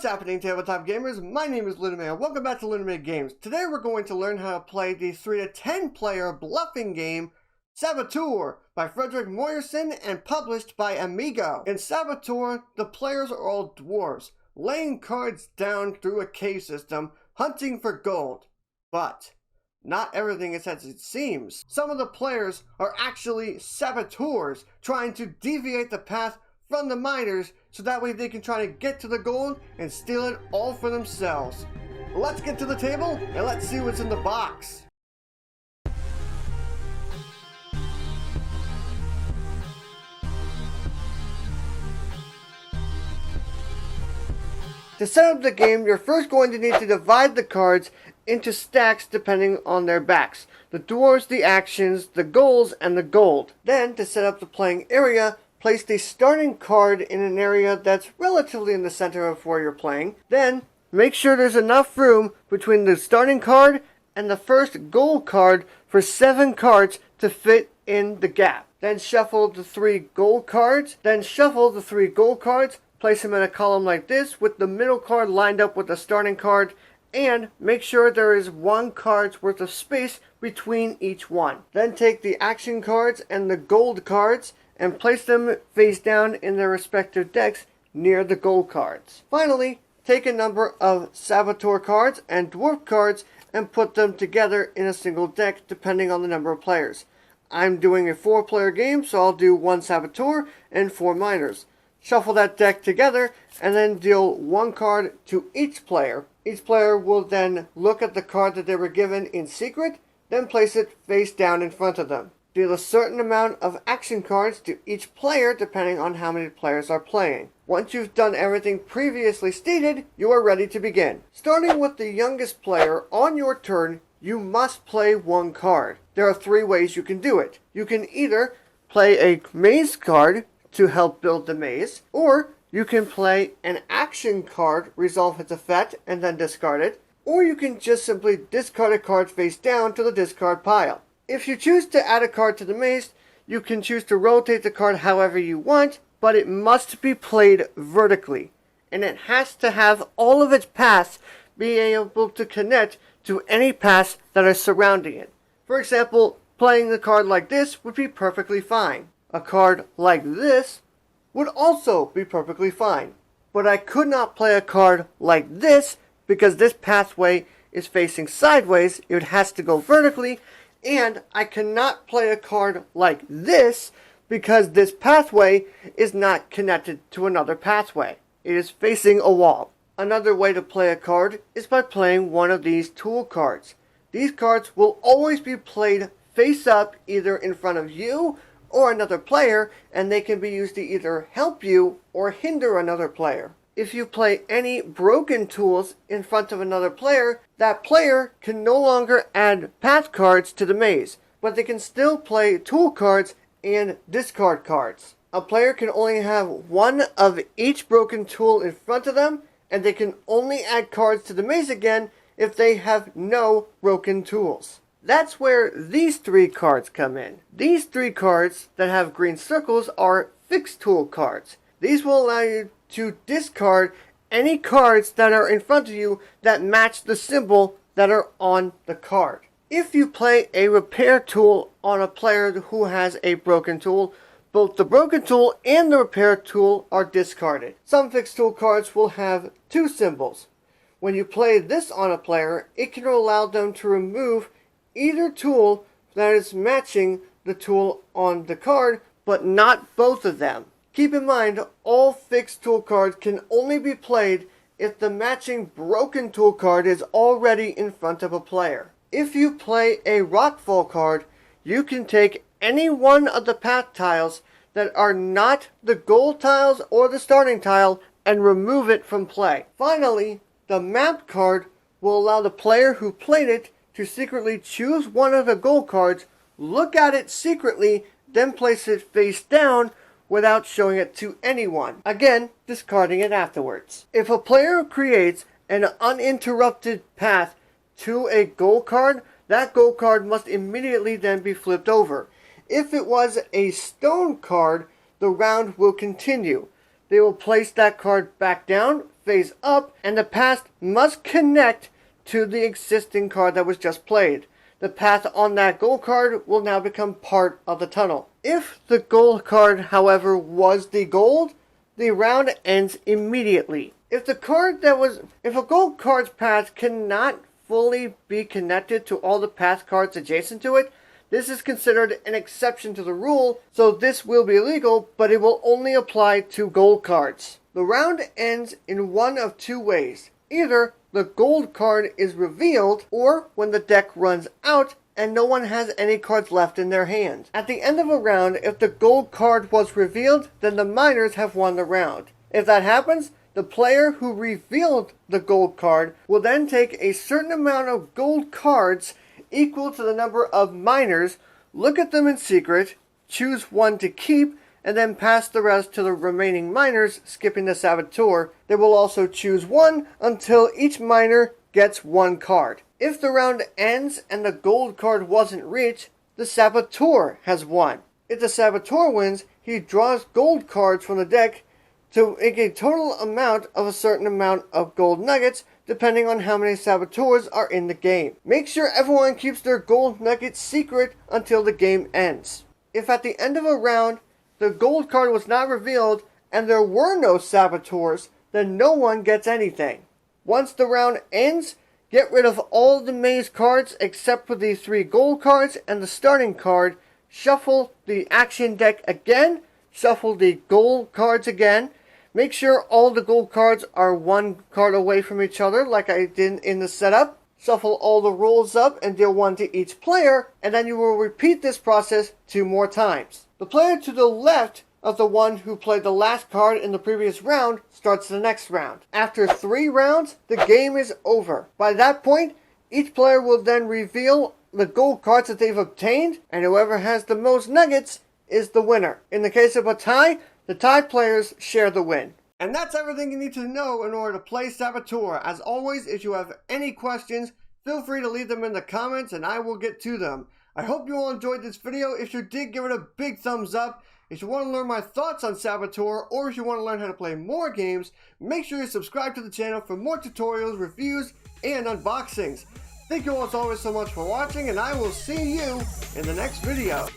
What's happening, tabletop gamers? My name is LeunameGames. Welcome back to LeunameGames. Today we're going to learn how to play the 3 to 10 player bluffing game Saboteur by Fredric Moyersoen and published by Amigo. In Saboteur, the players are all dwarves, laying cards down through a cave system, hunting for gold. But not everything is as it seems. Some of the players are actually saboteurs, trying to deviate the path from the miners so that way they can try to get to the gold and steal it all for themselves. Let's get to the table and let's see what's in the box. To set up the game, you're first going to need to divide the cards into stacks depending on their backs. The dwarves, the actions, the goals, and the gold. Then, to set up the playing area, place the starting card in an area that's relatively in the center of where you're playing. Then, make sure there's enough room between the starting card and the first goal card for 7 cards to fit in the gap. Then shuffle the 3 gold cards. Place them in a column like this with the middle card lined up with the starting card, and make sure there is 1 card's worth of space between each one. Then take the action cards and the gold cards and place them face down in their respective decks near the gold cards. Finally, take a number of Saboteur cards and Dwarf cards and put them together in a single deck depending on the number of players. I'm doing a 4-player game, so I'll do 1 Saboteur and 4 miners. Shuffle that deck together and then deal 1 card to each player. Each player will then look at the card that they were given in secret, then place it face down in front of them. Deal a certain amount of action cards to each player depending on how many players are playing. Once you've done everything previously stated, you are ready to begin. Starting with the youngest player, on your turn, you must play 1 card. There are 3 ways you can do it. You can either play a maze card to help build the maze, or you can play an action card, resolve its effect, and then discard it, or you can just simply discard a card face down to the discard pile. If you choose to add a card to the maze, you can choose to rotate the card however you want, but it must be played vertically, and it has to have all of its paths be able to connect to any paths that are surrounding it. For example, playing the card like this would be perfectly fine. A card like this would also be perfectly fine. But I could not play a card like this because this pathway is facing sideways. It has to go vertically. And I cannot play a card like this because this pathway is not connected to another pathway. It is facing a wall. Another way to play a card is by playing one of these tool cards. These cards will always be played face up, either in front of you or another player, and they can be used to either help you or hinder another player. If you play any broken tools in front of another player, that player can no longer add path cards to the maze, but they can still play tool cards and discard cards. A player can only have 1 of each broken tool in front of them, and they can only add cards to the maze again if they have no broken tools. That's where these 3 cards come in. These 3 cards that have green circles are fixed tool cards. These will allow you to discard any cards that are in front of you that match the symbol that are on the card. If you play a repair tool on a player who has a broken tool, both the broken tool and the repair tool are discarded. Some fixed tool cards will have 2 symbols. When you play this on a player, it can allow them to remove either tool that is matching the tool on the card, but not both of them. Keep in mind, all fixed tool cards can only be played if the matching broken tool card is already in front of a player. If you play a rockfall card, you can take any one of the path tiles that are not the goal tiles or the starting tile and remove it from play. Finally, the map card will allow the player who played it to secretly choose one of the gold cards, look at it secretly, then place it face down without showing it to anyone. Again, discarding it afterwards. If a player creates an uninterrupted path to a gold card, that gold card must immediately then be flipped over. If it was a stone card, the round will continue. They will place that card back down, face up, and the path must connect to the existing card that was just played. The path on that gold card will now become part of the tunnel. If the gold card, however, was the gold, the round ends immediately. If a gold card's path cannot fully be connected to all the path cards adjacent to it, this is considered an exception to the rule, so this will be illegal, but it will only apply to gold cards. The round ends in one of two ways. Either the gold card is revealed, or when the deck runs out and no one has any cards left in their hand. At the end of a round, if the gold card was revealed, then the miners have won the round. If that happens, the player who revealed the gold card will then take a certain amount of gold cards equal to the number of miners, look at them in secret, choose one to keep, and then pass the rest to the remaining miners, skipping the Saboteur. They will also choose one until each miner gets one card. If the round ends and the gold card wasn't reached, the Saboteur has won. If the Saboteur wins, he draws gold cards from the deck to make a total amount of a certain amount of gold nuggets, depending on how many Saboteurs are in the game. Make sure everyone keeps their gold nuggets secret until the game ends. If at the end of a round, the gold card was not revealed and there were no Saboteurs, then no one gets anything. Once the round ends, get rid of all the maze cards except for the 3 gold cards and the starting card, shuffle the action deck again, shuffle the gold cards again. Make sure all the gold cards are one card away from each other like I did in the setup. Shuffle all the rules up and deal 1 to each player, and then you will repeat this process 2 more times. The player to the left of the one who played the last card in the previous round starts the next round. After 3 rounds, the game is over. By that point, each player will then reveal the gold cards that they've obtained, and whoever has the most nuggets is the winner. In the case of a tie, the tied players share the win. And that's everything you need to know in order to play Saboteur. As always, if you have any questions, feel free to leave them in the comments and I will get to them. I hope you all enjoyed this video. If you did, give it a big thumbs up. If you want to learn my thoughts on Saboteur, or if you want to learn how to play more games, make sure you subscribe to the channel for more tutorials, reviews, and unboxings. Thank you all as always so much for watching, and I will see you in the next video.